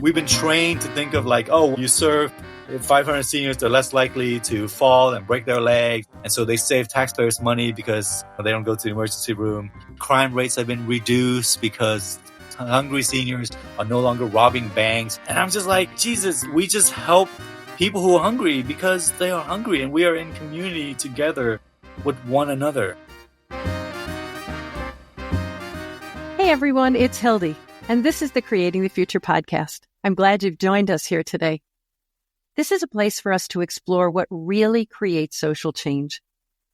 We've been trained to think of like, oh, you serve 500 seniors, they're less likely to fall and break their legs. And so they save taxpayers money because they don't go to the emergency room. Crime rates have been reduced because hungry seniors are no longer robbing banks. And I'm just like, Jesus, we just help people who are hungry because they are hungry and we are in community together with one another. Hey everyone, it's Hildy, and this is the Creating the Future podcast. I'm glad you've joined us here today. This is a place for us to explore what really creates social change.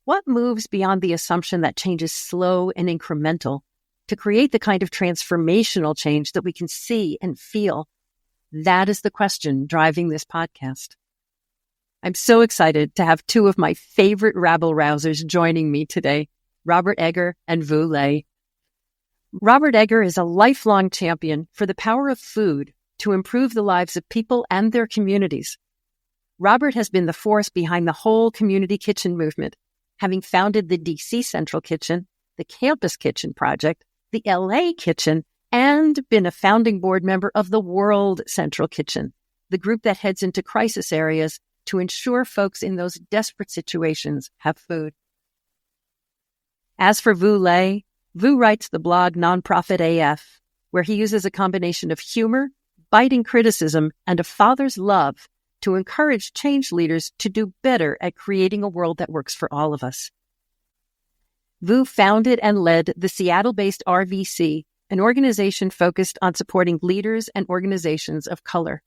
What moves beyond the assumption that change is slow and incremental to create the kind of transformational change that we can see and feel? That is the question driving this podcast. I'm so excited to have two of my favorite rabble-rousers joining me today, Robert Egger and Vu Le. Robert Egger is a lifelong champion for the power of food to improve the lives of people and their communities. Robert has been the force behind the whole community kitchen movement, having founded the DC Central Kitchen, the Campus Kitchen Project, the LA Kitchen, and been a founding board member of the World Central Kitchen, the group that heads into crisis areas to ensure folks in those desperate situations have food. As for Vu Le, Vu writes the blog Nonprofit AF, where he uses a combination of humor, biting criticism, and a father's love to encourage change leaders to do better at creating a world that works for all of us. Vu founded and led the Seattle-based RVC, an organization focused on supporting leaders and organizations of color.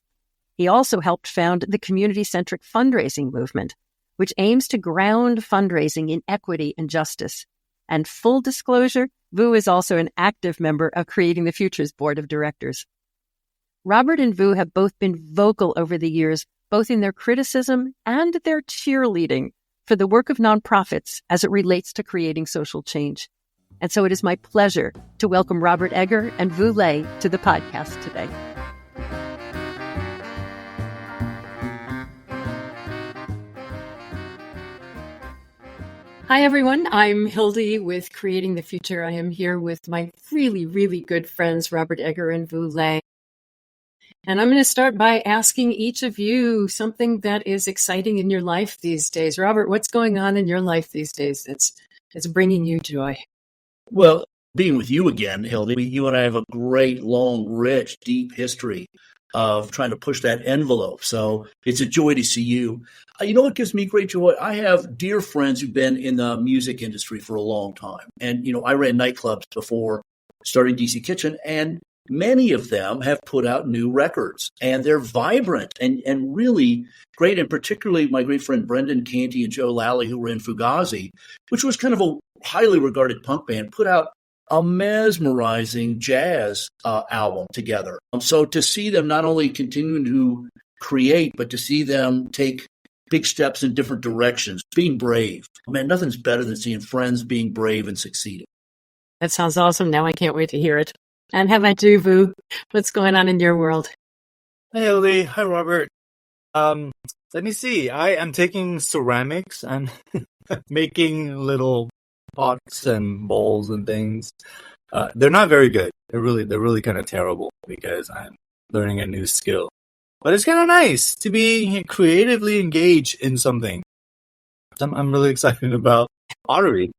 He also helped found the Community-Centric Fundraising movement, which aims to ground fundraising in equity and justice. And full disclosure, Vu is also an active member of Creating the Future's board of directors. Robert and Vu have both been vocal over the years, both in their criticism and their cheerleading for the work of nonprofits as it relates to creating social change. And so it is my pleasure to welcome Robert Egger and Vu Le to the podcast today. Hi, everyone. I'm Hildy with Creating the Future. I am here with my really, really good friends, Robert Egger and Vu Le. And I'm going to start by asking each of you something that is exciting in your life these days. Robert, what's going on in your life these days that's bringing you joy? Well, being with you again, Hildy, you and I have a great, long, rich, deep history of trying to push that envelope. So it's a joy to see you. You know what gives me great joy? I have dear friends who've been in the music industry for a long time. And, I ran nightclubs before starting DC Kitchen, and many of them have put out new records, and they're vibrant and really great. And particularly my great friend Brendan Canty and Joe Lally, who were in Fugazi, which was kind of a highly regarded punk band, put out a mesmerizing jazz album together. So to see them not only continuing to create, but to see them take big steps in different directions, being brave. Man, nothing's better than seeing friends being brave and succeeding. That sounds awesome. Now I can't wait to hear it. And how about you, Vu? What's going on in your world? Hey, Hildy. Hi, Robert. Let me see. I am taking ceramics and making little pots and bowls and things. They're not very good. They're really kind of terrible because I'm learning a new skill. But it's kind of nice to be creatively engaged in something. I'm really excited about pottery.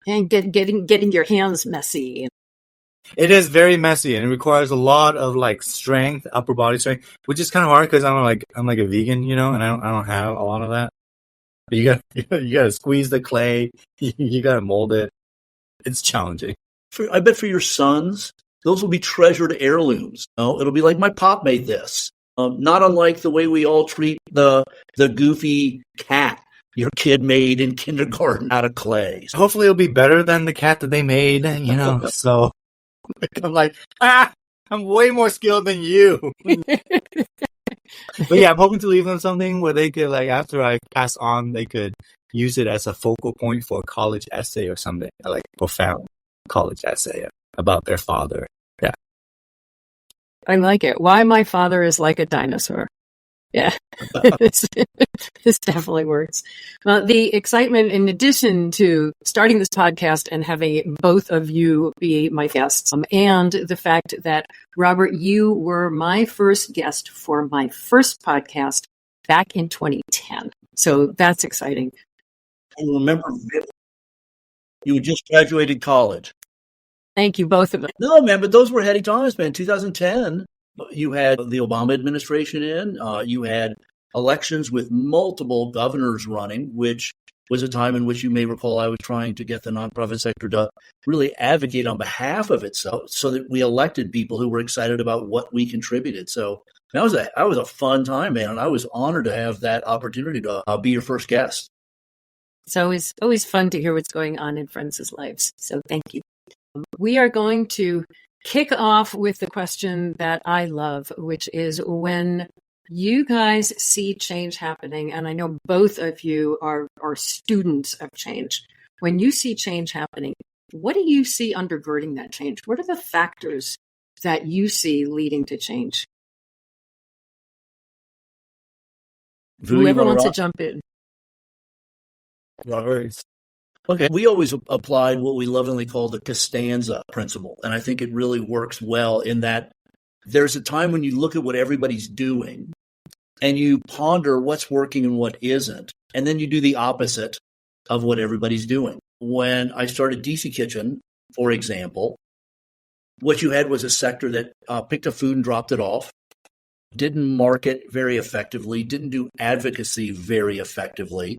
And getting your hands messy. It is very messy and it requires a lot of strength, upper body strength, which is kind of hard because I'm like a vegan, and I don't have a lot of that. But you gotta squeeze the clay, you gotta mold it. It's challenging. I bet for your sons, those will be treasured heirlooms. It'll be like my pop made this. Not unlike the way we all treat the goofy cat your kid made in kindergarten out of clay. Hopefully it'll be better than the cat that they made, so I'm like, I'm way more skilled than you. But yeah, I'm hoping to leave them something where they could, after I pass on, they could use it as a focal point for a college essay or something, profound college essay about their father. Yeah. I like it. Why my father is like a dinosaur. Yeah, this definitely works. Well, the excitement, in addition to starting this podcast and having both of you be my guests, and the fact that, Robert, you were my first guest for my first podcast back in 2010. So that's exciting. I remember you had just graduated college. Thank you, both of them. No, man, but those were heady times, man. 2010, you had the Obama administration in. You had elections with multiple governors running, which was a time in which you may recall I was trying to get the nonprofit sector to really advocate on behalf of itself so that we elected people who were excited about what we contributed. So that was a fun time, man. And I was honored to have that opportunity to be your first guest. It's always fun to hear what's going on in friends' lives. So thank you. We are going to kick off with the question that I love, which is when you guys see change happening, and I know both of you are students of change. When you see change happening, what do you see undergirding that change? What are the factors that you see leading to change? Whoever wants to jump in. Robert. Okay. We always applied what we lovingly call the Costanza principle. And I think it really works well in that there's a time when you look at what everybody's doing and you ponder what's working and what isn't. And then you do the opposite of what everybody's doing. When I started DC Kitchen, for example, what you had was a sector that picked up food and dropped it off, didn't market very effectively, didn't do advocacy very effectively.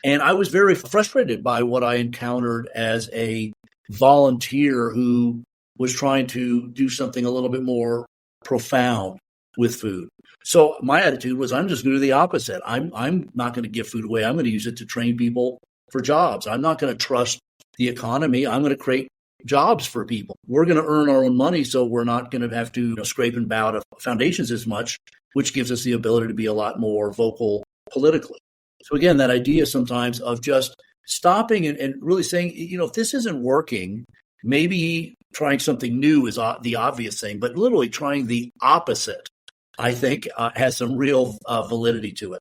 And I was very frustrated by what I encountered as a volunteer who was trying to do something a little bit more profound with food. So my attitude was, I'm just going to do the opposite. I'm not going to give food away. I'm going to use it to train people for jobs. I'm not going to trust the economy. I'm going to create jobs for people. We're going to earn our own money, so we're not going to have to scrape and bow to foundations as much, which gives us the ability to be a lot more vocal politically. So again, that idea sometimes of just stopping and really saying, if this isn't working, maybe trying something new is the obvious thing, but literally trying the opposite, I think, has some real validity to it.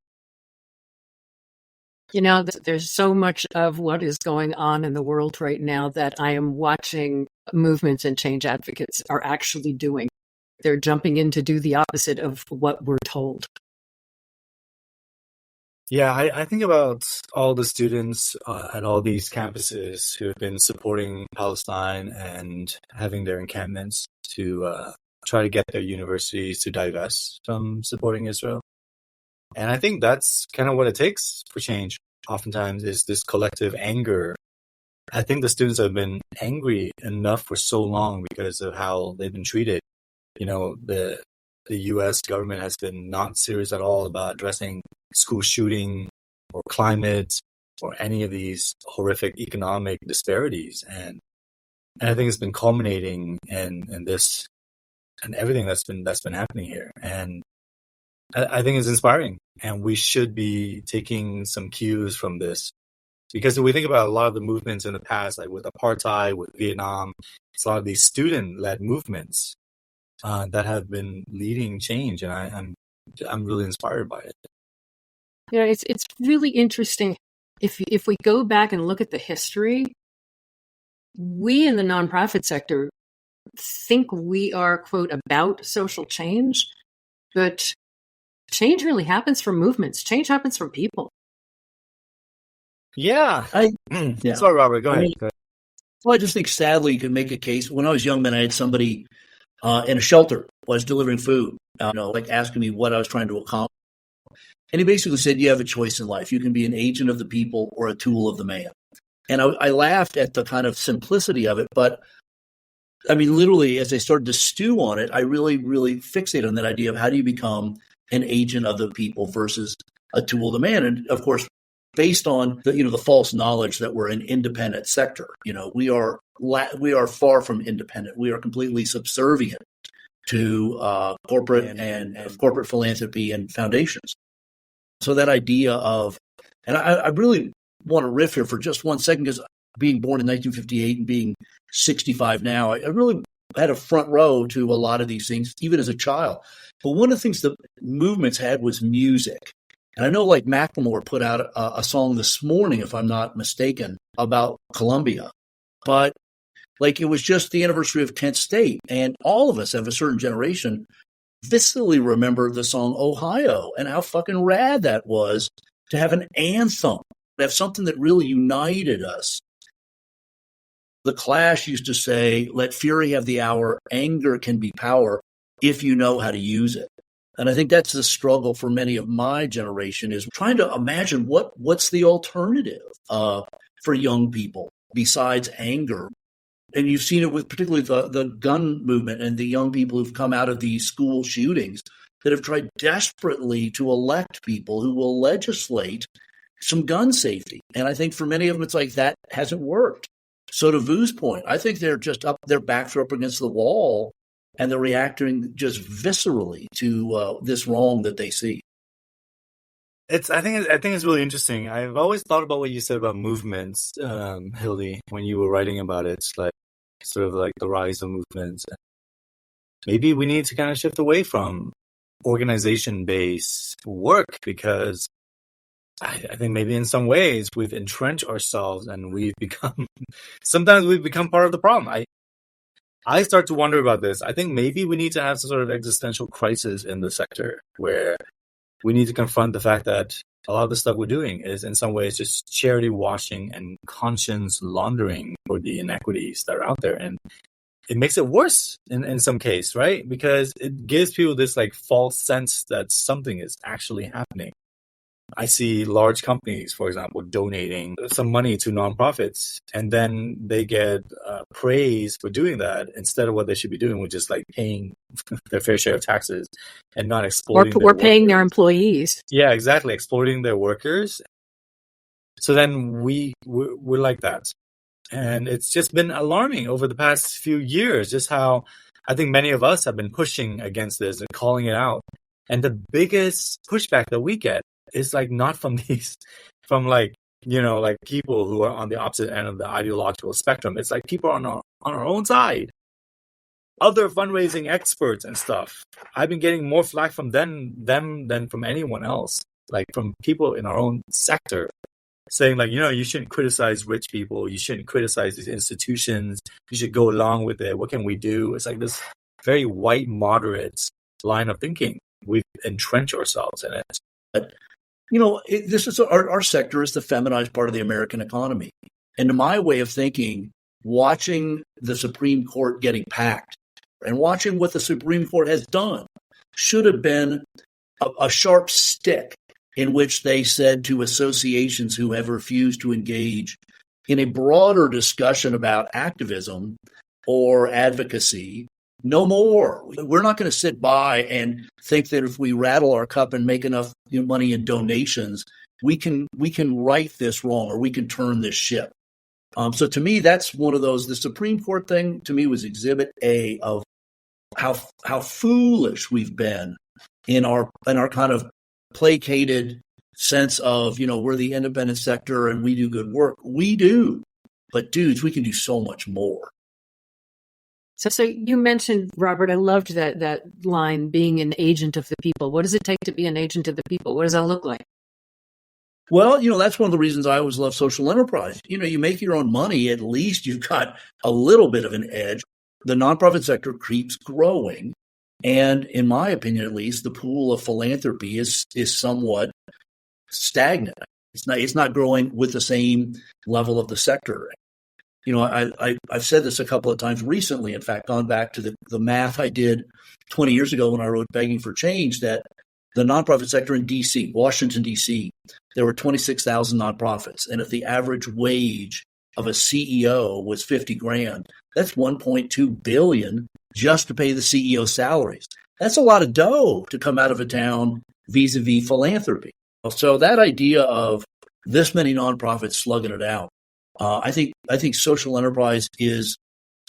There's so much of what is going on in the world right now that I am watching movements and change advocates are actually doing. They're jumping in to do the opposite of what we're told. Yeah, I think about all the students at all these campuses who have been supporting Palestine and having their encampments to try to get their universities to divest from supporting Israel. And I think that's kind of what it takes for change. Oftentimes is this collective anger. I think the students have been angry enough for so long because of how they've been treated. The U.S. government has been not serious at all about addressing school shooting or climate or any of these horrific economic disparities. And I think it's been culminating in this and everything that's been happening here. And I think it's inspiring. And we should be taking some cues from this. Because if we think about a lot of the movements in the past, like with apartheid, with Vietnam, it's a lot of these student-led movements that have been leading change, and I'm really inspired by it. It's really interesting. If we go back and look at the history, we in the nonprofit sector think we are, quote, about social change, but change really happens from movements. Change happens from people. Yeah. Yeah. Sorry, Robert. Go ahead. Well, I just think sadly you can make a case. When I was young, man, I had somebody in a shelter was delivering food, asking me what I was trying to accomplish. And he basically said, you have a choice in life. You can be an agent of the people or a tool of the man. And I laughed at the kind of simplicity of it. But I mean, literally, as I started to stew on it, I really, really fixated on that idea of how do you become an agent of the people versus a tool of the man. And of course, based on the false knowledge that we're an independent sector, we are far from independent. We are completely subservient to corporate and corporate philanthropy and foundations. So that idea of, and I really want to riff here for just 1 second, because being born in 1958 and being 65 now, I really had a front row to a lot of these things, even as a child. But one of the things the movements had was music. And I know like Macklemore put out a song this morning, if I'm not mistaken, about Columbia. But like it was just the anniversary of Kent State. And all of us of a certain generation viscerally remember the song Ohio and how fucking rad that was to have an anthem, to have something that really united us. The Clash used to say, let fury have the hour, anger can be power if you know how to use it. And I think that's the struggle for many of my generation, is trying to imagine what's the alternative for young people besides anger. And you've seen it with particularly the gun movement and the young people who've come out of these school shootings that have tried desperately to elect people who will legislate some gun safety. And I think for many of them, it's like that hasn't worked. So to Vu's point, I think they're just up, their backs are up against the wall and they're reacting just viscerally to this wrong that they see. I think it's really interesting. I've always thought about what you said about movements, Hildy, when you were writing about it, like sort of like the rise of movements. Maybe we need to kind of shift away from organization-based work, because I think maybe in some ways we've entrenched ourselves and sometimes we've become part of the problem. I start to wonder about this. I think maybe we need to have some sort of existential crisis in the sector where we need to confront the fact that a lot of the stuff we're doing is in some ways just charity washing and conscience laundering for the inequities that are out there. And it makes it worse in some case, right? Because it gives people this like false sense that something is actually happening. I see large companies, for example, donating some money to nonprofits, and then they get praise for doing that instead of what they should be doing, which is like paying their fair share of taxes and not exploiting or paying their employees. Yeah, exactly. Exploiting their workers. So then we're like that. And it's just been alarming over the past few years, just how I think many of us have been pushing against this and calling it out. And the biggest pushback that we get is like not from like people who are on the opposite end of the ideological spectrum. It's like people on our own side, other fundraising experts and stuff. I've been getting more flack from them than from anyone else, like from people in our own sector, saying like, you shouldn't criticize rich people. You shouldn't criticize these institutions. You should go along with it. What can we do? It's like this very white, moderate line of thinking. We've entrenched ourselves in it. But this is our sector is the feminized part of the American economy. And to my way of thinking, watching the Supreme Court getting packed and watching what the Supreme Court has done should have been a sharp stick in which they said to associations who have refused to engage in a broader discussion about activism or advocacy, no more. We're not going to sit by and think that if we rattle our cup and make enough money in donations, we can right this wrong or we can turn this ship. So to me, that's one of those. The Supreme Court thing to me was Exhibit A of how foolish we've been in our kind of placated sense of we're the independent sector and we do good work. We do, but dudes, we can do so much more. So you mentioned, Robert, I loved that line, being an agent of the people. What does it take to be an agent of the people? What does that look like? Well, that's one of the reasons I always love social enterprise. You make your own money, at least you've got a little bit of an edge. The nonprofit sector keeps growing. And in my opinion, at least, the pool of philanthropy is somewhat stagnant. It's not growing with the same level of the sector. I've said this a couple of times recently, in fact, gone back to the math I did 20 years ago when I wrote Begging for Change, that the nonprofit sector in D.C., Washington, D.C., there were 26,000 nonprofits. And if the average wage of a CEO was $50,000, that's $1.2 billion just to pay the CEO salaries. That's a lot of dough to come out of a town vis-a-vis philanthropy. So that idea of this many nonprofits slugging it out, I think social enterprise is,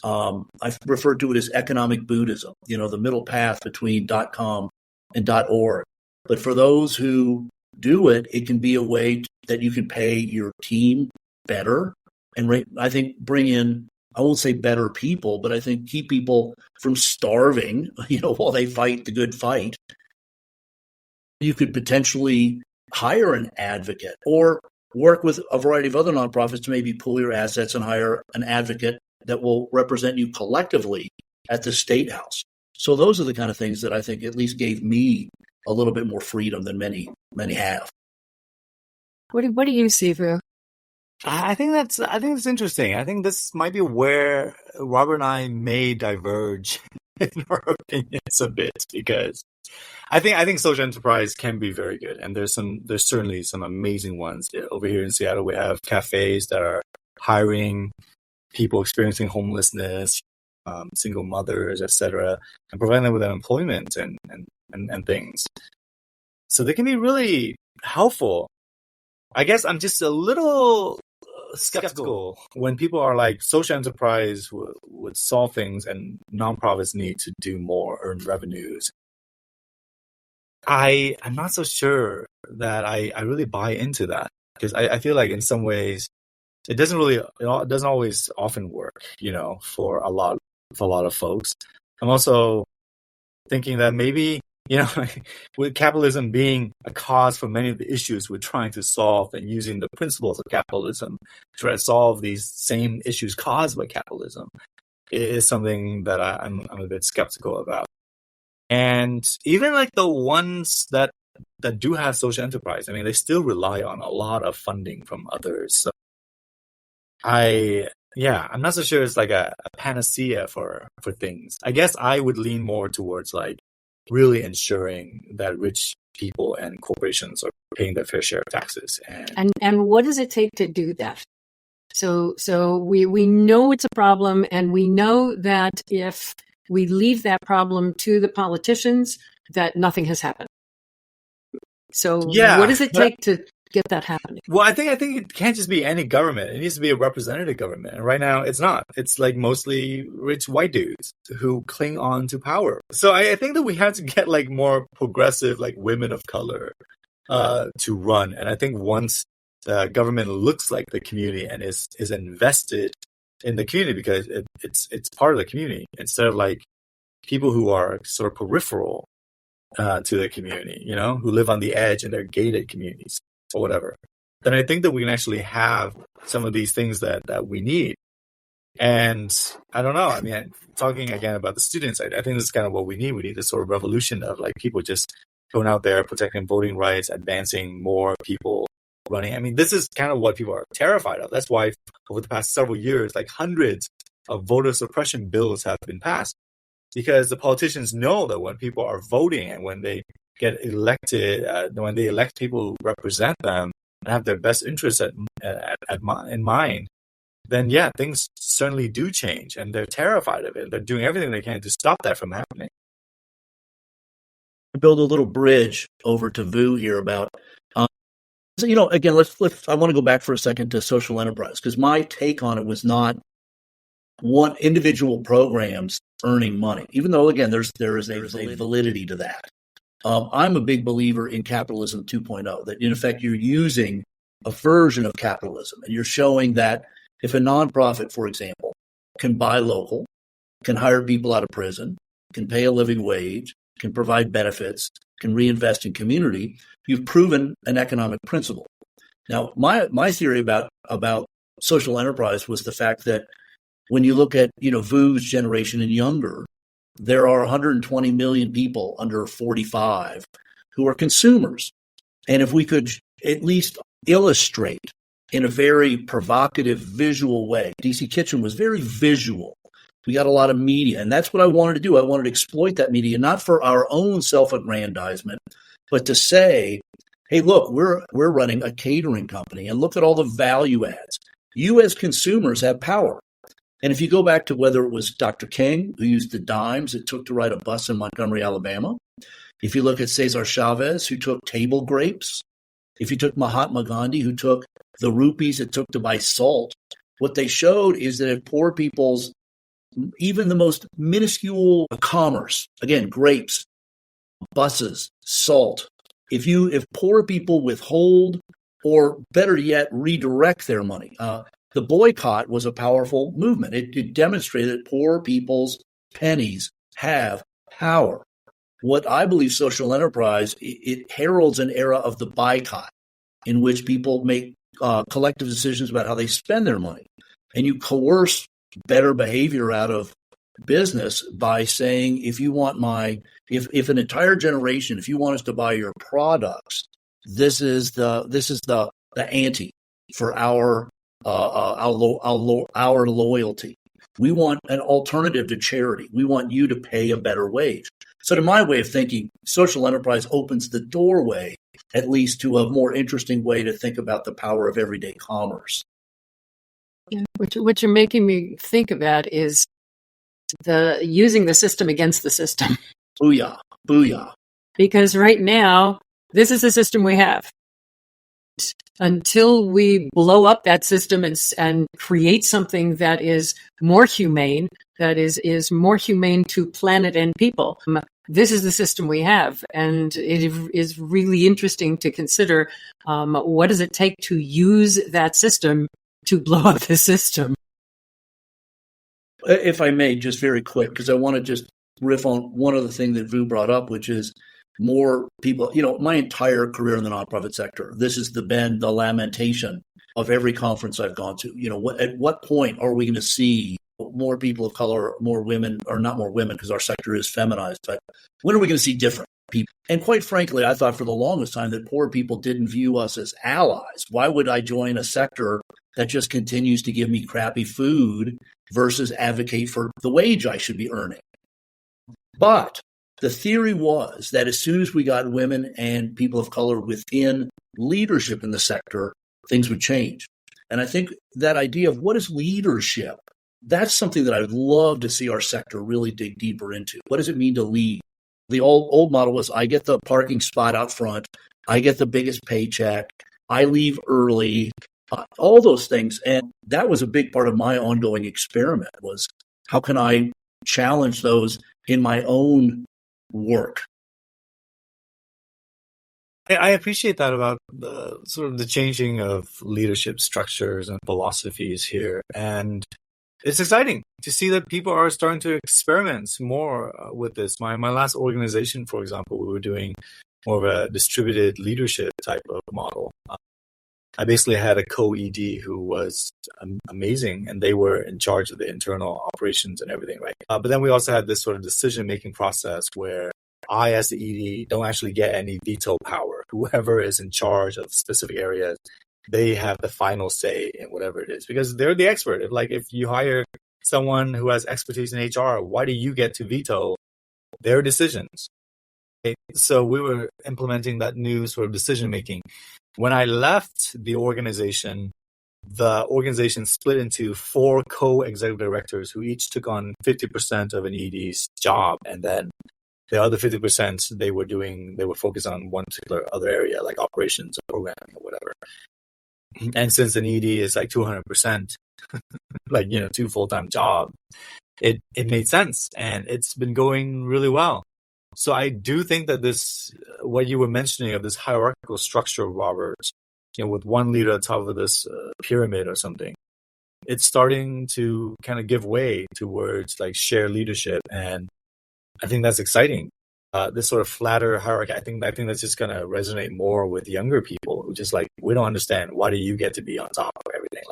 I've referred to it as economic Buddhism, the middle path between .com and .org. But for those who do it, it can be a way that you can pay your team better and I think bring in I won't say better people, but I think keep people from starving, while they fight the good fight. You could potentially hire an advocate or work with a variety of other nonprofits to maybe pool your assets and hire an advocate that will represent you collectively at the State House. So those are the kind of things that I think at least gave me a little bit more freedom than many have. What do you see, Vu? I think that's interesting. I think this might be where Robert and I may diverge in our opinions a bit, because I think social enterprise can be very good, and there's certainly some amazing ones. Over here in Seattle, we have cafes that are hiring people experiencing homelessness, single mothers, etc., and providing them with employment and things. So they can be really helpful. I guess I'm just a little skeptical when people are like, social enterprise would solve things and nonprofits need to do more, earn revenues. I'm not so sure that I really buy into that, because I feel like in some ways it doesn't always often work, for a lot of folks. I'm also thinking that maybe, with capitalism being a cause for many of the issues we're trying to solve, and using the principles of capitalism to try to solve these same issues caused by capitalism, is something that I'm a bit skeptical about. And even like the ones that do have social enterprise, I mean, they still rely on a lot of funding from others. So I'm not so sure it's like a panacea for things. I guess I would lean more towards like really ensuring that rich people and corporations are paying their fair share of taxes. And what does it take to do that? So we know it's a problem, and we know that if we leave that problem to the politicians, that nothing has happened. So what does it take to get that happening? Well, I think it can't just be any government. It needs to be a representative government. And right now it's not. It's like mostly rich white dudes who cling on to power. So I think that we have to get like more progressive, like women of color to run. And I think once the government looks like the community and is invested in the community, because it's part of the community, instead of like people who are sort of peripheral to the community, who live on the edge in their gated communities or whatever, then I think that we can actually have some of these things that we need. And I don't know. I mean, talking again about the students, I think this is kind of what we need. We need this sort of revolution of like people just going out there, protecting voting rights, advancing more people running. I mean, this is kind of what people are terrified of. That's why over the past several years, like hundreds of voter suppression bills have been passed, because the politicians know that when people are voting and when they get elected, when they elect people who represent them and have their best interests in mind, then things certainly do change, and they're terrified of it. They're doing everything they can to stop that from happening. Build a little bridge over to Vu here about, again, I want to go back for a second to social enterprise, because my take on it was not one individual programs earning money, even though, again, there is a validity to that. I'm a big believer in capitalism 2.0, that in effect you're using a version of capitalism, and you're showing that if a nonprofit, for example, can buy local, can hire people out of prison, can pay a living wage, can provide benefits, can reinvest in community, you've proven an economic principle. Now, my theory about social enterprise was the fact that when you look at, Vu's generation and younger, there are 120 million people under 45 who are consumers. And if we could at least illustrate in a very provocative, visual way, DC Kitchen was very visual. We got a lot of media, and that's what I wanted to do. I wanted to exploit that media, not for our own self-aggrandizement, but to say, hey, look, we're running a catering company, and look at all the value adds. You as consumers have power. And if you go back to whether it was Dr. King, who used the dimes it took to ride a bus in Montgomery, Alabama, if you look at Cesar Chavez, who took table grapes, if you took Mahatma Gandhi, who took the rupees it took to buy salt, what they showed is that if poor people's, even the most minuscule commerce, again, grapes, buses, salt, if poor people withhold, or better yet, redirect their money, The boycott was a powerful movement. It demonstrated that poor people's pennies have power. What I believe social enterprise, it heralds an era of the boycott in which people make collective decisions about how they spend their money. And you coerce better behavior out of business by saying, if you want if an entire generation, if you want us to buy your products, this is the ante for our loyalty. We want an alternative to charity. We want you to pay a better wage. So to my way of thinking, social enterprise opens the doorway, at least, to a more interesting way to think about the power of everyday commerce. Yeah, what you're making me think about is using the system against the system. Booyah, booyah. Because right now, this is the system we have. Until we blow up that system and create something that is more humane, that is more humane to planet and people, this is the system we have. And it is really interesting to consider what does it take to use that system to blow up the system. If I may, just very quick, because I want to just riff on one other thing that Vu brought up, which is more people, my entire career in the nonprofit sector, this has been the lamentation of every conference I've gone to. At what point are we going to see more people of color, more women, or not more women, because our sector is feminized, but when are we going to see different people? And quite frankly, I thought for the longest time that poor people didn't view us as allies. Why would I join a sector that just continues to give me crappy food versus advocate for the wage I should be earning? But the theory was that as soon as we got women and people of color within leadership in the sector, things would change. And I think that idea of what is leadership, that's something that I would love to see our sector really dig deeper into. What does it mean to lead? The old model was, I get the parking spot out front, I get the biggest paycheck, I leave early, all those things. And that was a big part of my ongoing experiment, was how can I challenge those in my own work? I appreciate that about the changing of leadership structures and philosophies here. And it's exciting to see that people are starting to experiment more with this. My last organization, for example, we were doing more of a distributed leadership type of model. I basically had a co-ED who was amazing, and they were in charge of the internal operations and everything, right? But then we also had this sort of decision-making process where I, as the ED, don't actually get any veto power. Whoever is in charge of specific areas, they have the final say in whatever it is, because they're the expert. If you hire someone who has expertise in HR, why do you get to veto their decisions? Okay? So we were implementing that new sort of decision-making. When I left the organization split into 4 co-executive directors who each took on 50% of an ED's job, and then the other 50% they were focused on one particular other area, like operations or programming or whatever. And since an ED is like 200%, 2 full-time jobs, it made sense, and it's been going really well. So I do think that this, what you were mentioning of this hierarchical structure, Robert, with one leader at the top of this pyramid or something, it's starting to kind of give way towards like shared leadership, and I think that's exciting. This sort of flatter hierarchy, I think that's just going to resonate more with younger people who just we don't understand, why do you get to be on top of everything?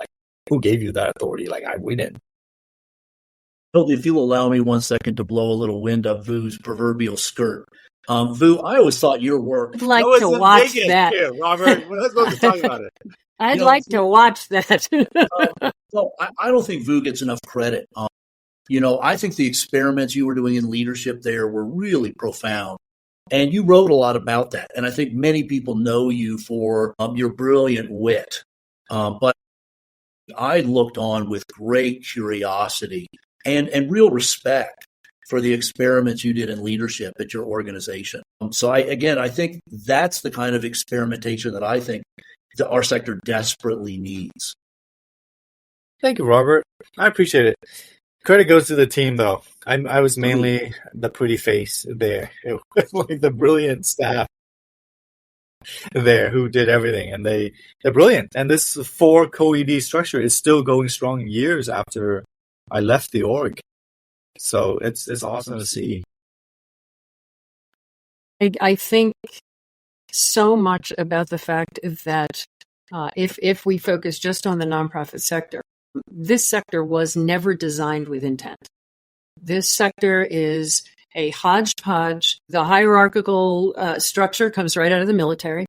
Who gave you that authority? We didn't. Hildy, if you'll allow me 1 second to blow a little wind up Vu's proverbial skirt. Vu, I always thought your work... I'd like to watch that. Here, Robert, we're not supposed to talk about it. I'd like to watch that. Well, I don't think Vu gets enough credit. I think the experiments you were doing in leadership there were really profound. And you wrote a lot about that. And I think many people know you for your brilliant wit. But I looked on with great curiosity and real respect for the experiments you did in leadership at your organization. So I think that's the kind of experimentation that I think that our sector desperately needs. Thank you, Robert. I appreciate it. Credit goes to the team, though. I was mainly the pretty face there, with the brilliant staff. there who did everything, and they're brilliant. And this 4 co-ED structure is still going strong years after I left the org. So it's awesome to see. I think so much about the fact that if we focus just on the nonprofit sector, this sector was never designed with intent. This sector is a hodgepodge. The hierarchical structure comes right out of the military.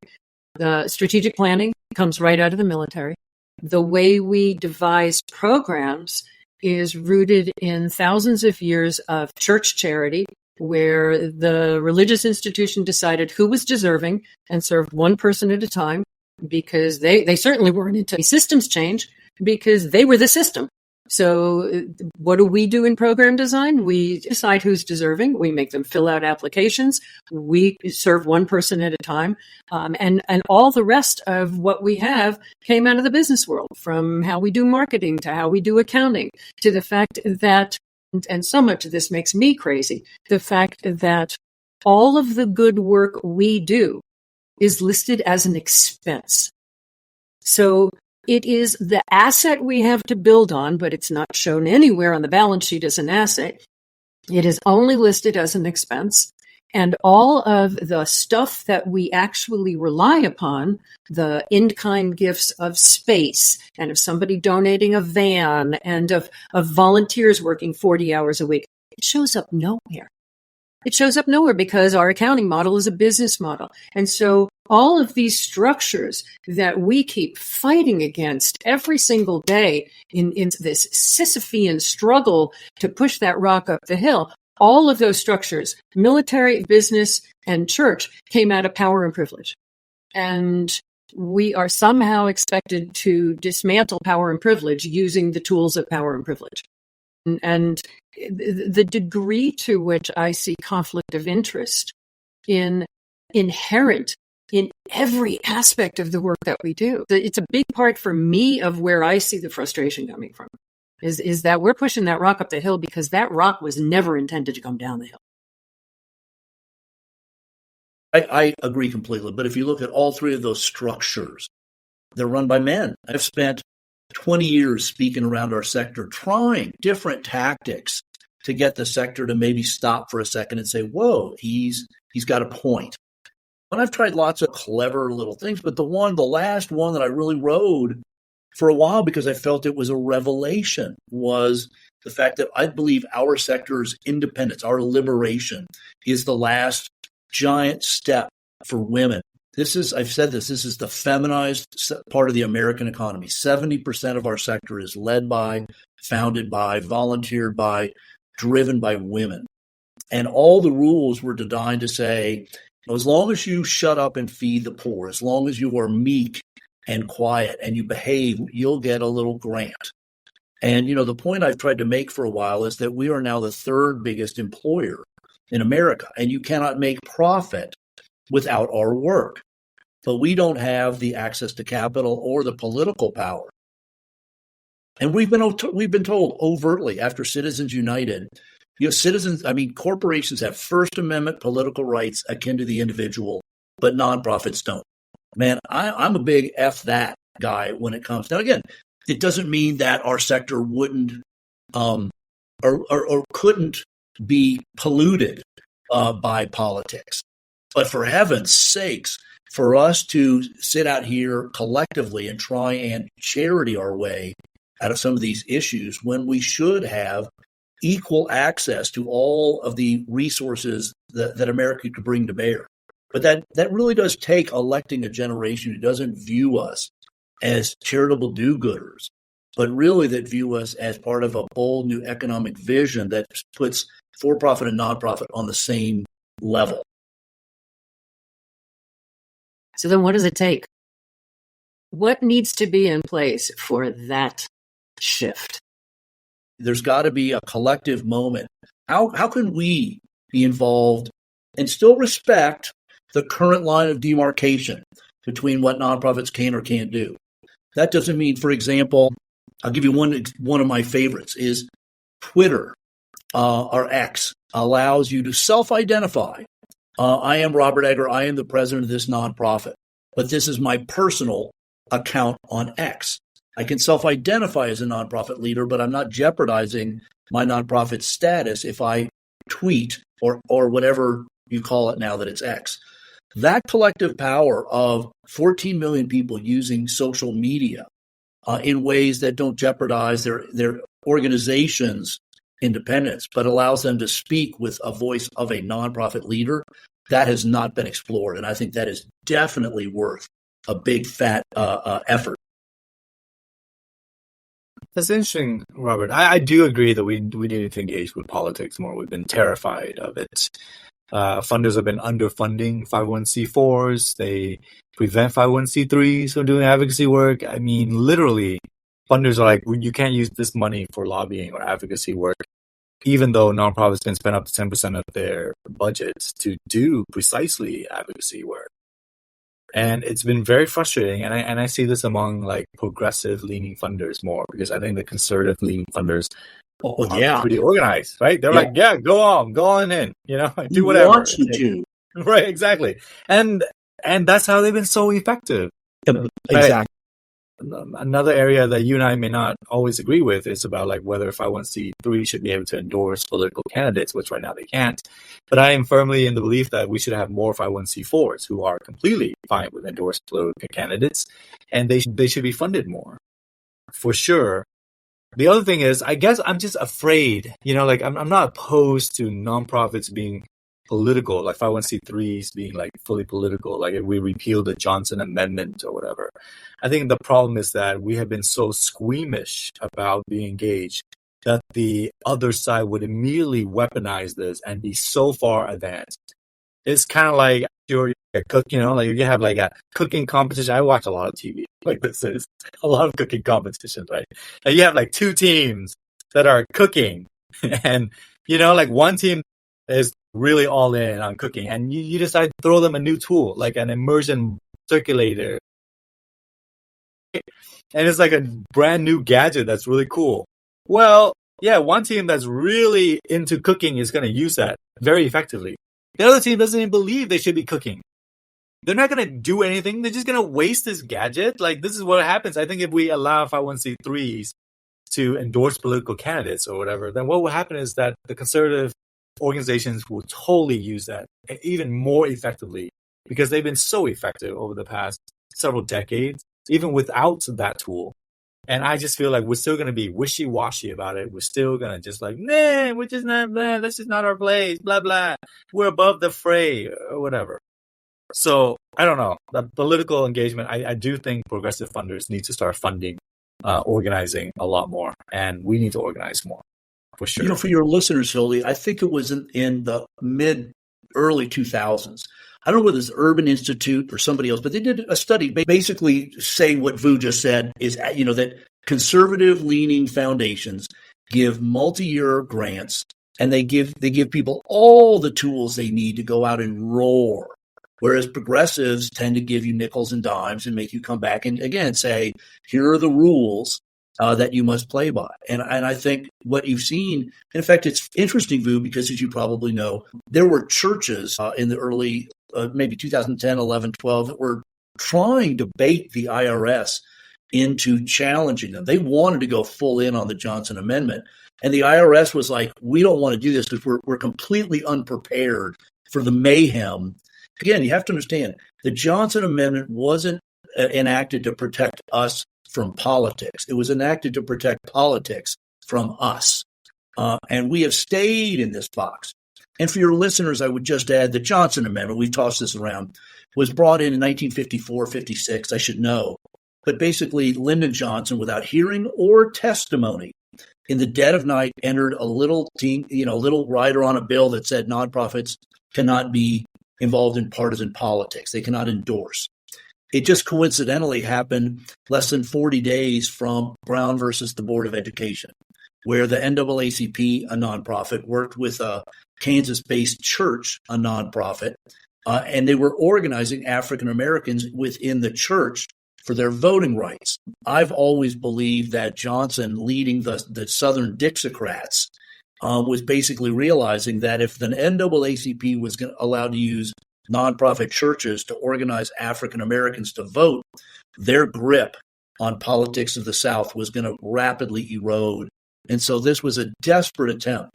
The strategic planning comes right out of the military. The way we devise programs is rooted in thousands of years of church charity, where the religious institution decided who was deserving and served one person at a time, because they certainly weren't into systems change, because they were the system. So what do we do in program design? We decide who's deserving. We make them fill out applications. We serve one person at a time. And all the rest of what we have came out of the business world, from how we do marketing to how we do accounting, to the fact that, and so much of this makes me crazy, the fact that all of the good work we do is listed as an expense. So it is the asset we have to build on, but it's not shown anywhere on the balance sheet as an asset. It is only listed as an expense. And all of the stuff that we actually rely upon, the in-kind gifts of space, and of somebody donating a van, and of volunteers working 40 hours a week, it shows up nowhere. It shows up nowhere because our accounting model is a business model. And so all of these structures that we keep fighting against every single day in this Sisyphean struggle to push that rock up the hill, all of those structures, military, business, and church, came out of power and privilege. And we are somehow expected to dismantle power and privilege using the tools of power and privilege. And the degree to which I see conflict of interest inherent in every aspect of the work that we do. It's a big part for me of where I see the frustration coming from, is that we're pushing that rock up the hill because that rock was never intended to come down the hill. I agree completely. But if you look at all three of those structures, they're run by men. I've spent 20 years speaking around our sector, trying different tactics to get the sector to maybe stop for a second and say, whoa, he's got a point. And I've tried lots of clever little things, but the last one that I really rode for a while because I felt it was a revelation was the fact that I believe our sector's independence, our liberation, is the last giant step for women. I've said this is the feminized part of the American economy. 70% of our sector is led by, founded by, volunteered by, driven by women. And all the rules were designed to say, as long as you shut up and feed the poor, as long as you are meek and quiet and you behave, you'll get a little grant. And, the point I've tried to make for a while is that we are now the third biggest employer in America, and you cannot make profit without our work. But we don't have the access to capital or the political power. And we've been told overtly after Citizens United, corporations have First Amendment political rights akin to the individual, but nonprofits don't. Man, I'm a big F that guy when it comes. Now, again, it doesn't mean that our sector wouldn't or couldn't be polluted by politics. But for heaven's sakes, for us to sit out here collectively and try and charity our way out of some of these issues when we should have equal access to all of the resources that America could bring to bear. But that really does take electing a generation who doesn't view us as charitable do-gooders, but really that view us as part of a bold new economic vision that puts for-profit and nonprofit on the same level. So then what does it take? What needs to be in place for that shift? There's got to be a collective moment. How can we be involved and still respect the current line of demarcation between what nonprofits can or can't do? That doesn't mean, for example, I'll give you one of my favorites is Twitter, or X, allows you to self-identify I am Robert Egger. I am the president of this nonprofit, but this is my personal account on X. I can self-identify as a nonprofit leader, but I'm not jeopardizing my nonprofit status if I tweet or whatever you call it now that it's X. That collective power of 14 million people using social media in ways that don't jeopardize their organization's independence, but allows them to speak with a voice of a nonprofit leader, that has not been explored. And I think that is definitely worth a big, fat effort. That's interesting, Robert. I do agree that we need to engage with politics more. We've been terrified of it. Funders have been underfunding 501c4s. They prevent 501c3s from doing advocacy work. I mean, literally, funders are like, you can't use this money for lobbying or advocacy work, even though nonprofits can spend up to 10% of their budgets to do precisely advocacy work. And it's been very frustrating. And I see this among like progressive leaning funders more, because I think the conservative leaning funders are pretty organized, right? They're like, go on in, do whatever. Wants you to. Right, exactly. And that's how they've been so effective. Exactly. Right? Another area that you and I may not always agree with is about like whether 501c3 should be able to endorse political candidates, which right now they can't. But I am firmly in the belief that we should have more 501c4s who are completely fine with endorsed political candidates, and they should be funded more, for sure. The other thing is, I guess I'm just afraid, I'm not opposed to nonprofits being political, like 501c3s being like fully political, like if we repeal the Johnson Amendment or whatever. I think the problem is that we have been so squeamish about being engaged that the other side would immediately weaponize this and be so far advanced. It's kind of like you're a cook, like you have like a cooking competition. I watch a lot of TV. Like this is a lot of cooking competitions, right? And you have like two teams that are cooking, and like one team is really all in on cooking, and you decide to throw them a new tool, like an immersion circulator. And it's like a brand new gadget that's really cool. Well, yeah, one team that's really into cooking is going to use that very effectively. The other team doesn't even believe they should be cooking. They're not going to do anything. They're just going to waste this gadget. Like, this is what happens. I think if we allow 501c3s to endorse political candidates or whatever, then what will happen is that the conservative organizations will totally use that even more effectively, because they've been so effective over the past several decades, even without that tool. And I just feel like we're still going to be wishy-washy about it. We're still going to just like, nah, we're just not, this is not our place, blah, blah. We're above the fray or whatever. So I don't know. The political engagement, I do think progressive funders need to start funding, organizing a lot more. And we need to organize more, for sure. For your listeners, Hildy, I think it was in the early 2000s. I don't know whether it's Urban Institute or somebody else, but they did a study basically saying what Vu just said is, that conservative leaning foundations give multi-year grants, and they give people all the tools they need to go out and roar. Whereas progressives tend to give you nickels and dimes and make you come back and again say, here are the rules that you must play by. And I think what you've seen, in fact, it's interesting, Vu, because as you probably know, there were churches in the early maybe 2010, 11, 12, that were trying to bait the IRS into challenging them. They wanted to go full in on the Johnson Amendment. And the IRS was like, we don't want to do this because we're completely unprepared for the mayhem. Again, you have to understand, the Johnson Amendment wasn't enacted to protect us from politics. It was enacted to protect politics from us. And we have stayed in this box. And for your listeners, I would just add the Johnson Amendment, we've tossed this around, was brought in 1954, 56, I should know. But basically, Lyndon Johnson, without hearing or testimony, in the dead of night, entered a little rider on a bill that said nonprofits cannot be involved in partisan politics. They cannot endorse. It just coincidentally happened less than 40 days from Brown versus the Board of Education, where the NAACP, a nonprofit, worked with a Kansas-based church, a nonprofit, and they were organizing African Americans within the church for their voting rights. I've always believed that Johnson leading the Southern Dixiecrats was basically realizing that if the NAACP was allowed to use nonprofit churches to organize African Americans to vote, their grip on politics of the South was going to rapidly erode. And so this was a desperate attempt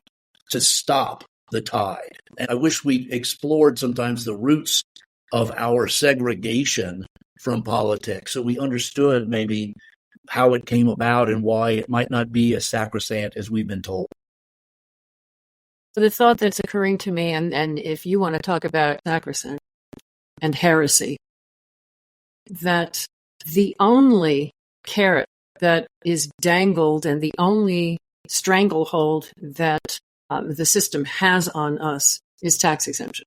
to stop the tide. And I wish we explored sometimes the roots of our segregation from politics, so we understood maybe how it came about and why it might not be as sacrosanct as we've been told. The thought that's occurring to me, and if you want to talk about sacrosanct and heresy, that the only carrot that is dangled and the only stranglehold that the system has on us is tax exemption.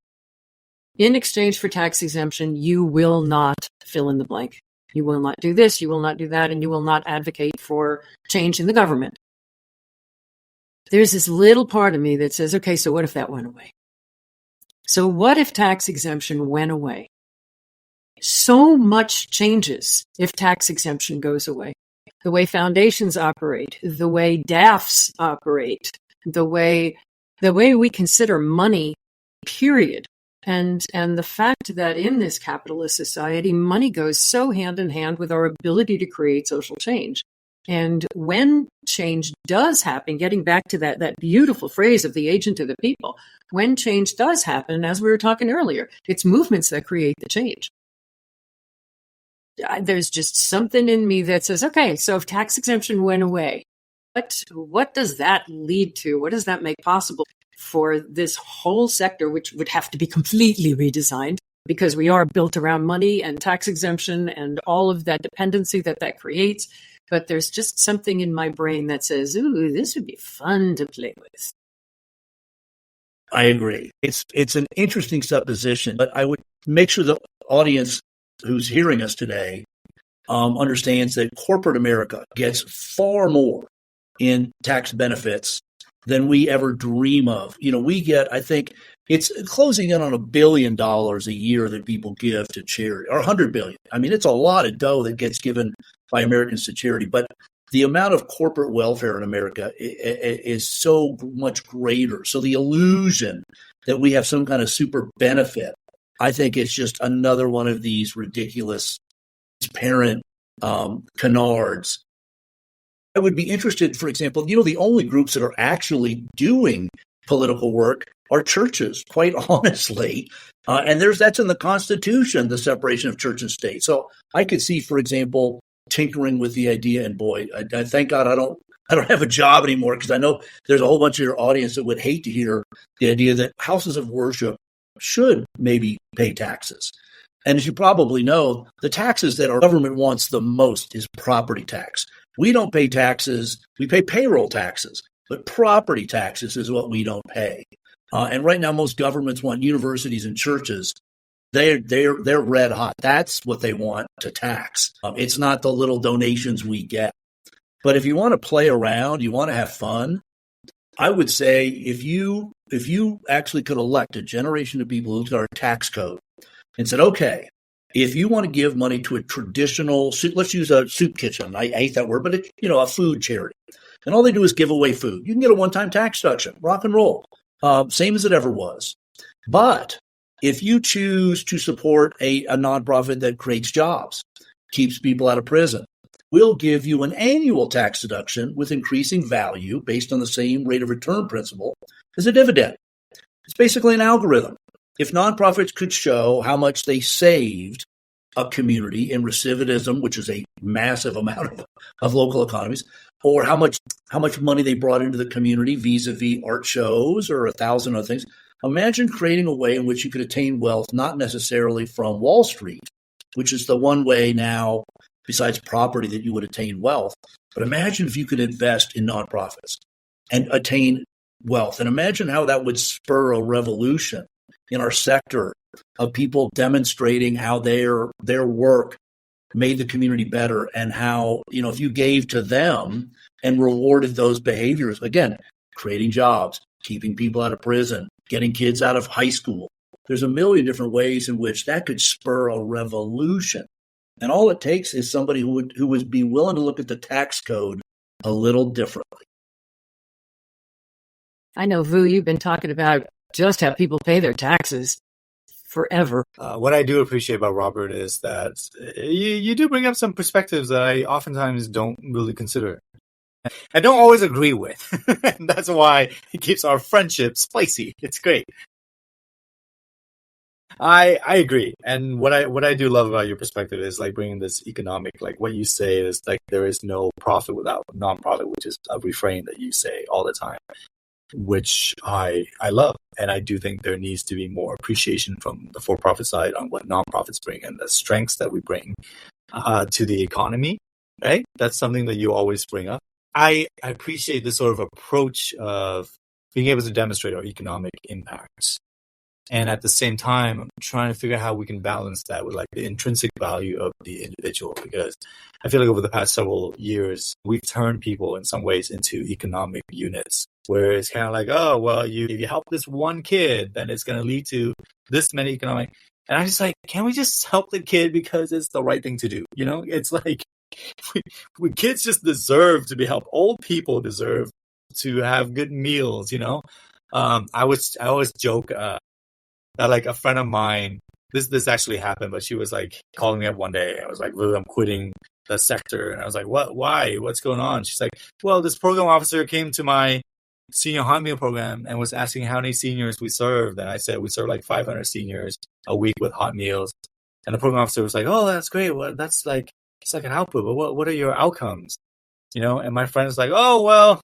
In exchange for tax exemption, you will not fill in the blank. You will not do this, you will not do that, and you will not advocate for change in the government. There's this little part of me that says, okay, so what if that went away? So what if tax exemption went away? So much changes if tax exemption goes away. The way foundations operate, the way DAFs operate, the way we consider money, period. And the fact that in this capitalist society, money goes so hand in hand with our ability to create social change. And when change does happen, getting back to that beautiful phrase of the agent of the people, when change does happen, as we were talking earlier, it's movements that create the change. There's just something in me that says, okay, so if tax exemption went away, what does that lead to? What does that make possible for this whole sector, which would have to be completely redesigned because we are built around money and tax exemption and all of that dependency that creates? But there's just something in my brain that says, ooh, this would be fun to play with. I agree. It's an interesting supposition, but I would make sure the audience who's hearing us today understands that corporate America gets far more in tax benefits than we ever dream of. We get, I think, it's closing in on $1 billion a year that people give to charity, or $100 billion. I mean, it's a lot of dough that gets given by Americans to charity, but the amount of corporate welfare in America is so much greater. So the illusion that we have some kind of super benefit, I think it's just another one of these ridiculous transparent canards. I would be interested, for example, the only groups that are actually doing political work are churches, quite honestly. And that's in the Constitution, the separation of church and state. So I could see, for example, tinkering with the idea, and boy, I thank God I don't have a job anymore, because I know there's a whole bunch of your audience that would hate to hear the idea that houses of worship should maybe pay taxes. And as you probably know, the taxes that our government wants the most is property tax. We don't pay taxes. We pay payroll taxes, but property taxes is what we don't pay. And right now, most governments want universities and churches. They're red hot. That's what they want to tax. It's not the little donations we get. But if you want to play around, you want to have fun, I would say if you actually could elect a generation of people who looked at our tax code and said, okay, if you want to give money to a traditional, let's use a soup kitchen. I hate that word, but it's, a food charity. And all they do is give away food. You can get a one-time tax deduction, rock and roll, same as it ever was. But if you choose to support a nonprofit that creates jobs, keeps people out of prison, we'll give you an annual tax deduction with increasing value based on the same rate of return principle as a dividend. It's basically an algorithm. If nonprofits could show how much they saved a community in recidivism, which is a massive amount of local economies, or how much money they brought into the community vis-a-vis art shows or 1,000 other things, imagine creating a way in which you could attain wealth, not necessarily from Wall Street, which is the one way now, besides property, that you would attain wealth. But imagine if you could invest in nonprofits and attain wealth. And imagine how that would spur a revolution in our sector of people demonstrating how their work made the community better, and how, if you gave to them and rewarded those behaviors, again, creating jobs, keeping people out of prison, getting kids out of high school. There's a million different ways in which that could spur a revolution. And all it takes is somebody who would be willing to look at the tax code a little differently. I know, Vu, you've been talking about just how people pay their taxes forever. What I do appreciate about Robert is that you do bring up some perspectives that I oftentimes don't really consider. I don't always agree with. And that's why it keeps our friendship spicy. It's great. I agree. And what I do love about your perspective is like bringing this economic, like what you say is like there is no profit without non-profit, which is a refrain that you say all the time, which I love. And I do think there needs to be more appreciation from the for-profit side on what nonprofits bring and the strengths that we bring to the economy, right? That's something that you always bring up. I appreciate this sort of approach of being able to demonstrate our economic impacts. And at the same time, I'm trying to figure out how we can balance that with like the intrinsic value of the individual, because I feel like over the past several years, we've turned people in some ways into economic units, where it's kind of like, oh, well, if you help this one kid, then it's going to lead to this many economic. And I'm just like, can we just help the kid because it's the right thing to do? You know, it's like kids just deserve to be helped. Old people deserve to have good meals, you know? I always joke, that like a friend of mine, this actually happened, but she was like calling me up one day. I was like, Lou, I'm quitting the sector. And I was like, what? Why? What's going on? She's like, well, this program officer came to my senior hot meal program and was asking how many seniors we served. And I said, we serve like 500 seniors a week with hot meals. And the program officer was like, oh, that's great. Well, that's like, it's like an output, but what are your outcomes? You know? And my friend was like, oh, well,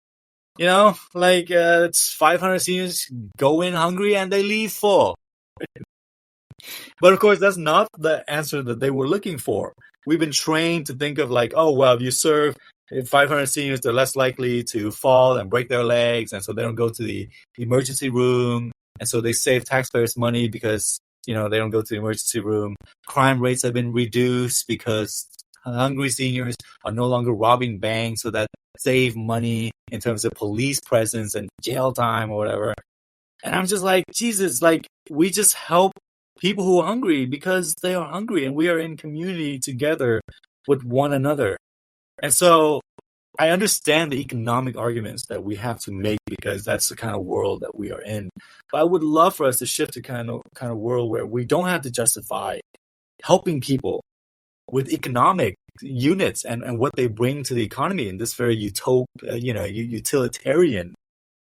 you know, like it's 500 seniors go in hungry and they leave full. But of course, that's not the answer that they were looking for. We've been trained to think of like, oh, well, if you serve 500 seniors, they're less likely to fall and break their legs. And so they don't go to the emergency room. And so they save taxpayers money because, you know, they don't go to the emergency room. Crime rates have been reduced because hungry seniors are no longer robbing banks, so that save money in terms of police presence and jail time or whatever. And I'm just like, Jesus, like we just help people who are hungry because they are hungry and we are in community together with one another. And so I understand the economic arguments that we have to make because that's the kind of world that we are in. But I would love for us to shift to kind of world where we don't have to justify helping people with economic units and what they bring to the economy in this very utilitarian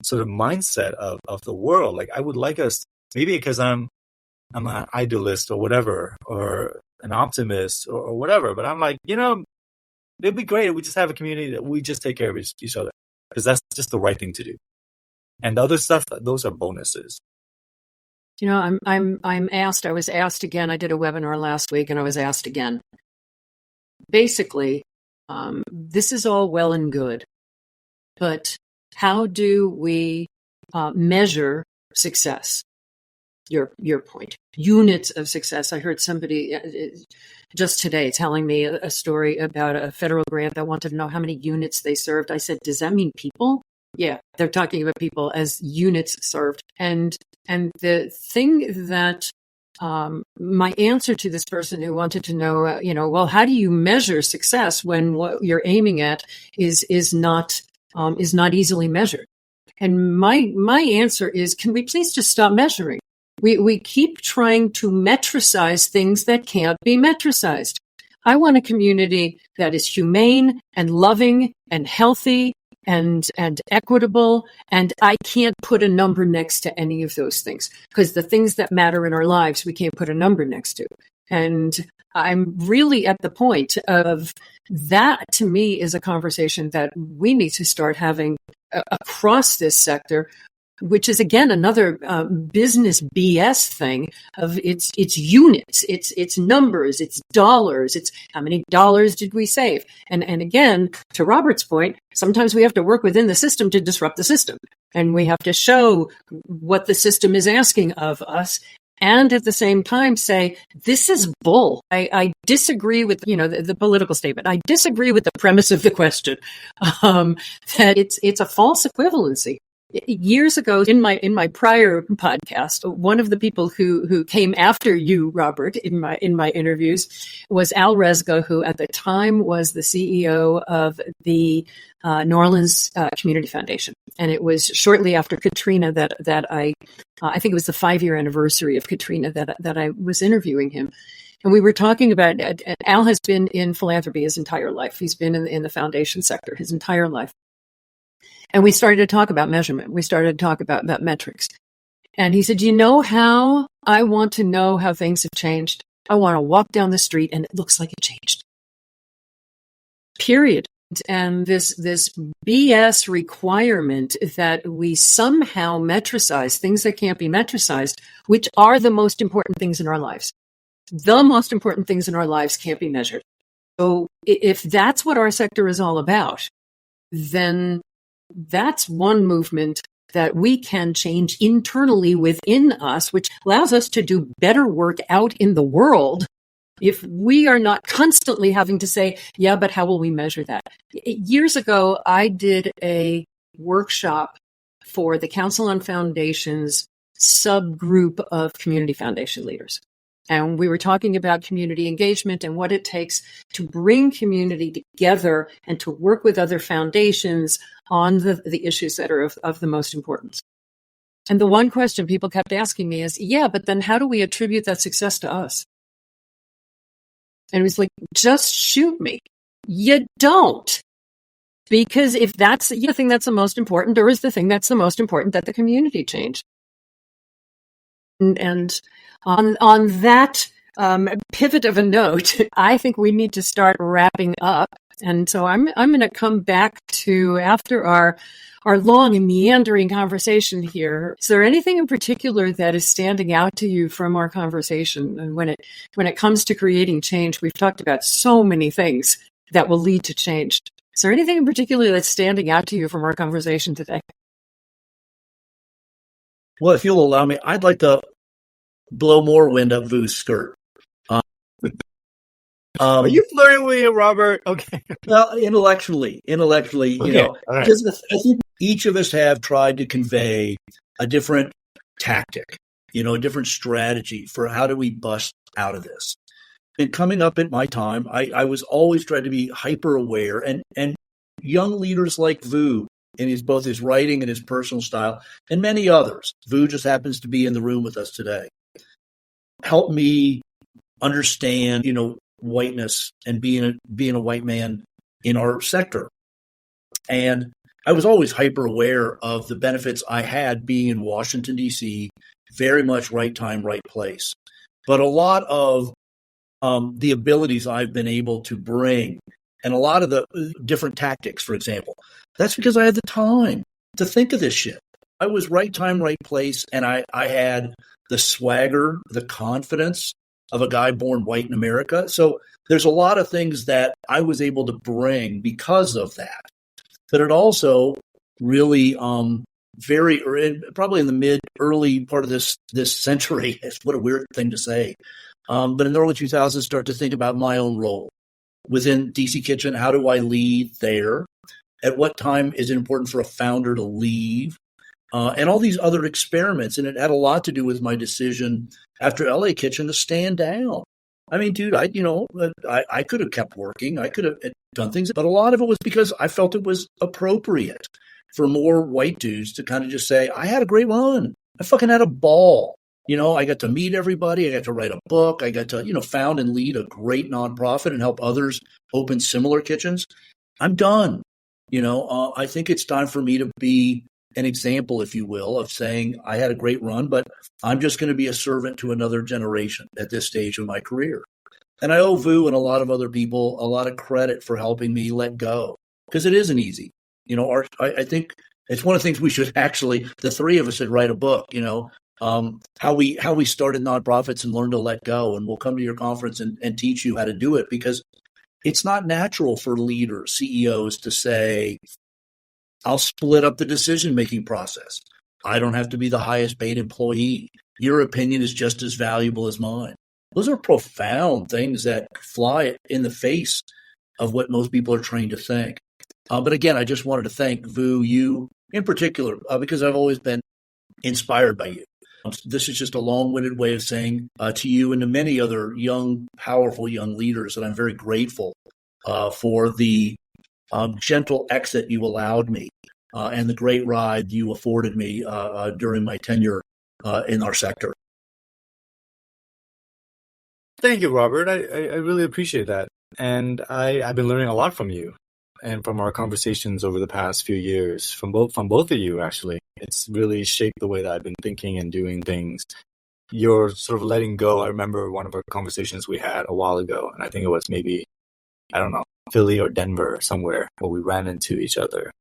sort of mindset of the world. Like I would like us, maybe because I'm an idealist or whatever, or an optimist or whatever, but I'm like, you know, it'd be great if we just have a community that we just take care of each other, because that's just the right thing to do. And the other stuff, those are bonuses. You know, I was asked again, I did a webinar last week and I was asked again. Basically, this is all well and good, but how do we measure success? Your point. Units of success. I heard somebody just today telling me a story about a federal grant that wanted to know how many units they served. I said, does that mean people? Yeah, they're talking about people as units served. And the thing that my answer to this person who wanted to know, well, how do you measure success when what you're aiming at is not easily measured? And my answer is, can we please just stop measuring? We keep trying to metricize things that can't be metricized. I want a community that is humane and loving and healthy and equitable, and I can't put a number next to any of those things, because the things that matter in our lives we can't put a number next to. And I'm really at the point of that. To me, is a conversation that we need to start having across this sector, which is again another business BS thing of it's units, it's numbers, it's dollars, it's how many dollars did we save? And again, to Robert's point, sometimes we have to work within the system to disrupt the system, and we have to show what the system is asking of us. And at the same time say, this is bull. I disagree with, the political statement. I disagree with the premise of the question, that it's a false equivalency. Years ago, in my prior podcast, one of the people who came after you, Robert, in my interviews, was Al Resga, who at the time was the CEO of the New Orleans Community Foundation, and it was shortly after Katrina that I think it was the 5-year anniversary of Katrina that I was interviewing him. And we were talking about, Al has been in philanthropy his entire life. He's been in the foundation sector his entire life. And we started to talk about measurement. We started to talk about metrics. And he said, you know how I want to know how things have changed? I want to walk down the street and it looks like it changed. Period. And this BS requirement that we somehow metricize things that can't be metricized, which are the most important things in our lives. The most important things in our lives can't be measured. So if that's what our sector is all about, then that's one movement that we can change internally within us, which allows us to do better work out in the world if we are not constantly having to say, yeah, but how will we measure that? Years ago, I did a workshop for the Council on Foundations subgroup of community foundation leaders. And we were talking about community engagement and what it takes to bring community together and to work with other foundations on the issues that are of the most importance. And the one question people kept asking me is, yeah, but then how do we attribute that success to us? And it was like, just shoot me. You don't. Because if that's the thing that's the most important, or is the thing that's the most important that the community change? And on that pivot of a note, I think we need to start wrapping up. And so I'm going to come back to, after our long and meandering conversation here, is there anything in particular that is standing out to you from our conversation? And when it comes to creating change, we've talked about so many things that will lead to change. Is there anything in particular that's standing out to you from our conversation today? Well, if you'll allow me, I'd like to blow more wind up Vu's skirt. Are you flirting with me, Robert? Okay. Well, intellectually, okay. you know, All right. because I think each of us have tried to convey a different tactic, a different strategy for how do we bust out of this. And coming up in my time, I was always trying to be hyper aware, and young leaders like Vu, in both his writing and his personal style, and many others. Vu just happens to be in the room with us today. Help me understand, whiteness and being a white man in our sector. And I was always hyper aware of the benefits I had being in Washington, D.C., very much right time, right place. But a lot of the abilities I've been able to bring, and a lot of the different tactics, for example, that's because I had the time to think of this shit. I was right time, right place, and I had the swagger, the confidence of a guy born white in America. So there's a lot of things that I was able to bring because of that. But it also really probably in the early part of this century, what a weird thing to say, but in the early 2000s, start to think about my own role within DC Kitchen. How do I lead there? At what time is it important for a founder to leave? And all these other experiments. And it had a lot to do with my decision after LA Kitchen to stand down. I mean, dude, I could have kept working. I could have done things, but a lot of it was because I felt it was appropriate for more white dudes to kind of just say, I had a great run. I fucking had a ball. I got to meet everybody. I got to write a book. I got to, found and lead a great nonprofit and help others open similar kitchens. I'm done. I think it's time for me to be an example, if you will, of saying I had a great run, but I'm just going to be a servant to another generation at this stage of my career. And I owe Vu and a lot of other people a lot of credit for helping me let go, because it isn't easy. I think it's one of the things we should actually, the three of us should write a book, how we started nonprofits and learned to let go. And we'll come to your conference and teach you how to do it, because it's not natural for leaders, CEOs, to say, I'll split up the decision-making process. I don't have to be the highest paid employee. Your opinion is just as valuable as mine. Those are profound things that fly in the face of what most people are trained to think. But again, I just wanted to thank Vu, you, in particular, because I've always been inspired by you. This is just a long-winded way of saying to you and to many other young, powerful young leaders that I'm very grateful for the gentle exit you allowed me and the great ride you afforded me during my tenure in our sector. Thank you, Robert. I really appreciate that. And I've been learning a lot from you and from our conversations over the past few years, from both of you, actually. It's really shaped the way that I've been thinking and doing things. You're sort of letting go. I remember one of our conversations we had a while ago, and I think it was maybe, I don't know, Philly or Denver or somewhere where we ran into each other.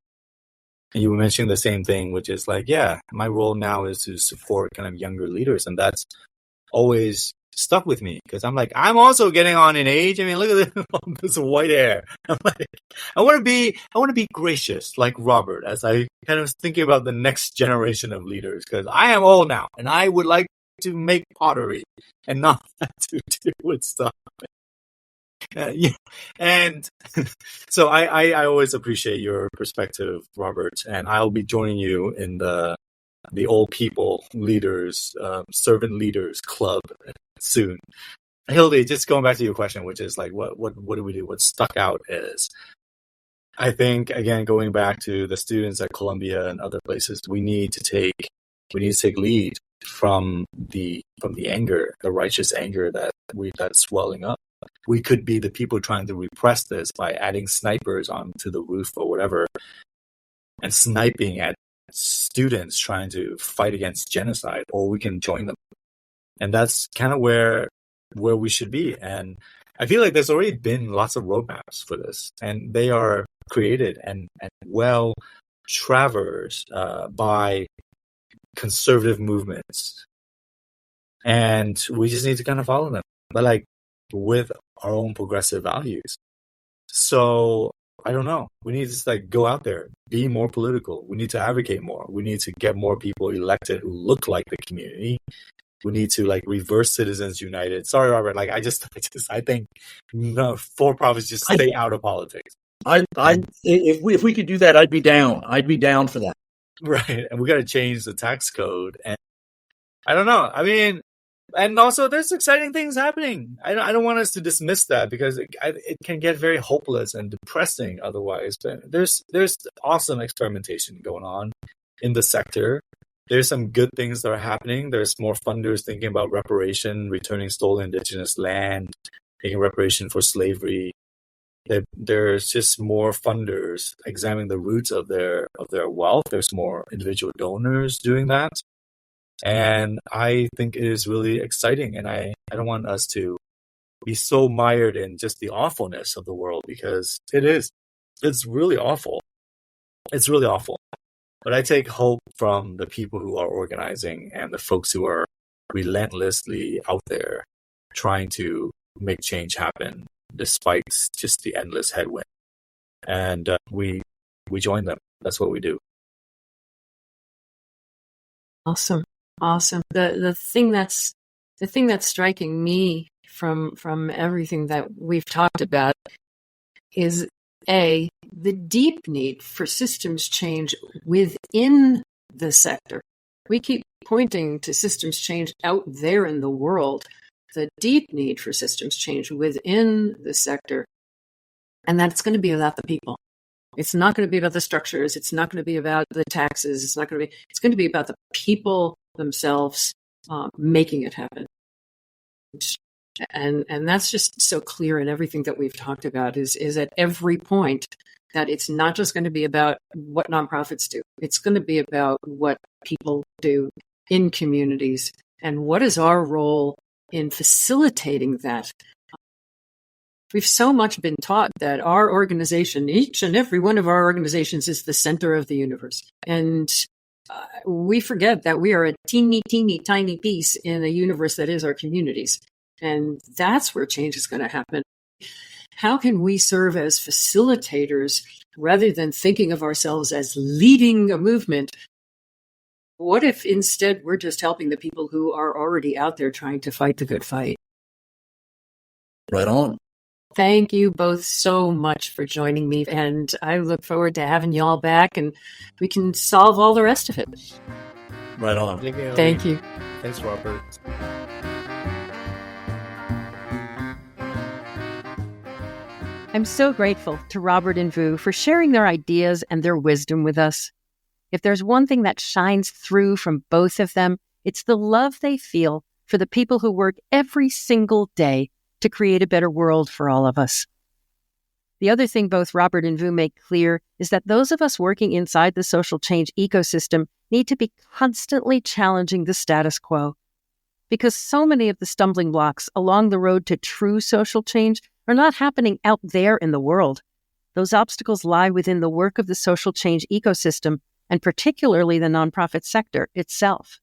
And you were mentioning the same thing, which is like, yeah, my role now is to support kind of younger leaders. And that's always stuck with me because I'm like, I'm also getting on in age. I mean, look at this white hair. I'm like, I want to be gracious like Robert as I kind of thinking about the next generation of leaders because I am old now and I would like to make pottery and not to do with stuff. Yeah. And so I always appreciate your perspective, Robert, and I'll be joining you in the old people leaders, servant leaders club soon. Hildy, just going back to your question, which is like, what do we do? What stuck out is, I think, again, going back to the students at Columbia and other places, we need to take lead from the anger, the righteous anger that's swelling up. We could be the people trying to repress this by adding snipers onto the roof or whatever and sniping at students trying to fight against genocide, or we can join them. And that's kind of where we should be. And I feel like there's already been lots of roadmaps for this, and they are created and well traversed by conservative movements. And we just need to kind of follow them, but like with our own progressive values. So I don't know. We need to just like go out there, be more political. We need to advocate more. We need to get more people elected who look like the community. We need to like reverse Citizens United. Sorry, Robert. Like I think for-profits just stay out of politics. If we could do that, I'd be down. I'd be down for that. Right, and we got to change the tax code. And I don't know. I mean, and also there's exciting things happening. I don't want us to dismiss that because it can get very hopeless and depressing otherwise. But there's awesome experimentation going on in the sector. There's some good things that are happening. There's more funders thinking about reparation, returning stolen indigenous land, making reparation for slavery. There's just more funders examining the roots of their wealth. There's more individual donors doing that. And I think it is really exciting. And I don't want us to be so mired in just the awfulness of the world because it is. It's really awful. It's really awful. But I take hope from the people who are organizing and the folks who are relentlessly out there trying to make change happen despite just the endless headwind. And we join them. That's what we do. Awesome. The thing that's striking me from everything that we've talked about is the deep need for systems change within the sector. We keep pointing to systems change out there in the world, the deep need for systems change within the sector, and that's going to be about the people. It's not going to be about the structures. It's not going to be about the taxes. It's going to be about the people themselves making it happen. And that's just so clear in everything that we've talked about is at every point that it's not just going to be about what nonprofits do. It's going to be about what people do in communities and what is our role in facilitating that. We've so much been taught that our organization, each and every one of our organizations, is the center of the universe. And we forget that we are a teeny, teeny, tiny piece in a universe that is our communities. And that's where change is going to happen. How can we serve as facilitators rather than thinking of ourselves as leading a movement? What if instead we're just helping the people who are already out there trying to fight the good fight? Right on. Thank you both so much for joining me, and I look forward to having you all back, and we can solve all the rest of it. Right on. Thank you. Thanks, Robert. I'm so grateful to Robert and Vu for sharing their ideas and their wisdom with us. If there's one thing that shines through from both of them, it's the love they feel for the people who work every single day to create a better world for all of us. The other thing both Robert and Vu make clear is that those of us working inside the social change ecosystem need to be constantly challenging the status quo. Because so many of the stumbling blocks along the road to true social change are not happening out there in the world. Those obstacles lie within the work of the social change ecosystem, and particularly the nonprofit sector itself.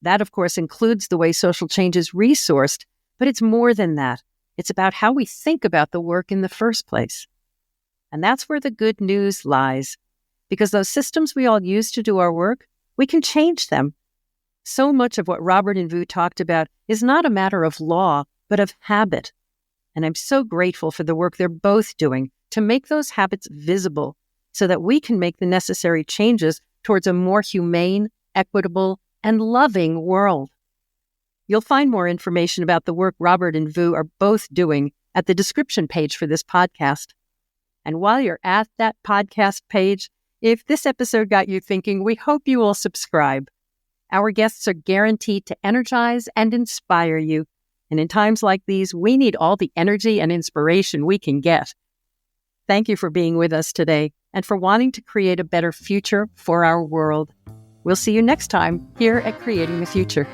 That, of course, includes the way social change is resourced, but it's more than that. It's about how we think about the work in the first place. And that's where the good news lies. Because those systems we all use to do our work, we can change them. So much of what Robert and Vu talked about is not a matter of law, but of habit. And I'm so grateful for the work they're both doing to make those habits visible so that we can make the necessary changes towards a more humane, equitable, and loving world. You'll find more information about the work Robert and Vu are both doing at the description page for this podcast. And while you're at that podcast page, if this episode got you thinking, we hope you will subscribe. Our guests are guaranteed to energize and inspire you. And in times like these, we need all the energy and inspiration we can get. Thank you for being with us today and for wanting to create a better future for our world. We'll see you next time here at Creating the Future.